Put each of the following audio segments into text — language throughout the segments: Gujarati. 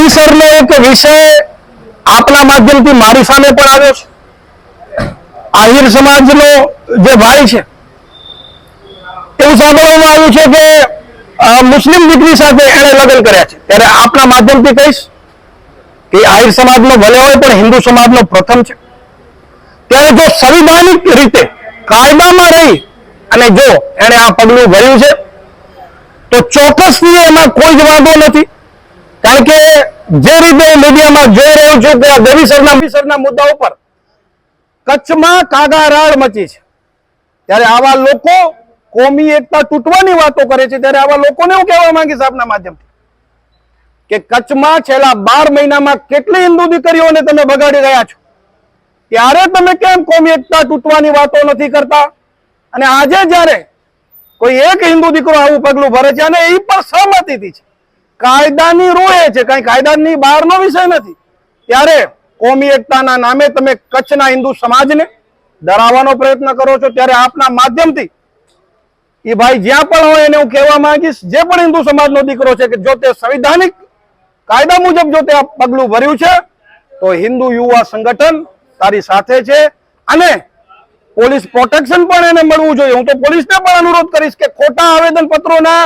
પરિસરનો એક વિષય આપના માધ્યમથી મારી સામે પણ આવ્યો છે। આહિર સમાજનો જે ભાઈ છે એવું સાંભળવામાં આવ્યું છે કે મુસ્લિમ દીકરી સાથે એણે લગ્ન કર્યા છે। ત્યારે આપના માધ્યમથી કહીશ કે આહિર સમાજનો ભલે હોય પણ હિન્દુ સમાજનો પ્રથમ છે। ત્યારે જો સંવિધાનિક રીતે કાયદામાં રહી અને જો એણે આ પગલું ભર્યું છે તો ચોક્કસથી એમાં કોઈ જ વાંધો નથી। કારણ કે જે રીતે મીડિયામાં જોઈ રહ્યો છું કે આ ગરીસરના મુદ્દા ઉપર કચ્છમાં કાગારાડ મચી છે। ત્યારે આવા લોકો કોમી એકતા તૂટવાની વાતો કરે છે। ત્યારે આવા લોકોને હું કહેવા માંગીશ આપના માધ્યમથી કે કચ્છમાં છેલ્લા 12 મહિનામાં કેટલી હિન્દુ દીકરીઓને તમે બગાડી રહ્યા છો, ત્યારે તમે કેમ કોમી એકતા તૂટવાની વાતો નથી કરતા? અને આજે જ્યારે કોઈ એક હિન્દુ દીકરો આવું પગલું ભરે છે અને એ પણ સહમતીથી છે, કાયદાની રૂએ છે, કઈ કાયદાની બહારનો વિષય નથી, ત્યારે કોમી એકતાના નામે તમે કચ્છના હિન્દુ સમાજને ડરાવવાનો પ્રયત્ન કરો છો। ત્યારે આપના માધ્યમથી એ ભાઈ જ્યાં પણ હોય એને હું કહેવા માંગીશ, જે પણ હિન્દુ સમાજનો દીકરો છે કે જો તે સંવિધાનિક કાયદા મુજબ જો તે પગલું ભર્યું છે તો હિન્દુ યુવા સંગઠન તારી સાથે છે અને પોલીસ પ્રોટેક્શન પણ એને મળવું જોઈએ। હું તો પોલીસને પણ અનુરોધ કરીશ કે ખોટા આવેદન પત્રોના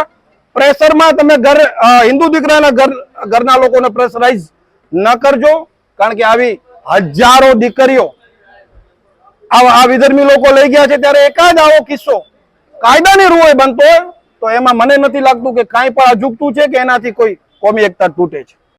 પ્રેશરમાં તમે હિન્દુ દીકરાના ઘરના લોકોને પ્રેશરાઇઝ ન કરજો। કારણ કે આવી હજારો દીકરીઓ આ વિધર્મી લોકો લઈ ગયા છે। ત્યારે એકાદ આવો કિસ્સો કાયદાની રૂએ બનતો હોય તો એમાં મને નથી લાગતું કે કાંઈ પણ અજુગતું છે કે એનાથી કોઈ કોમી એકતા તૂટે છે।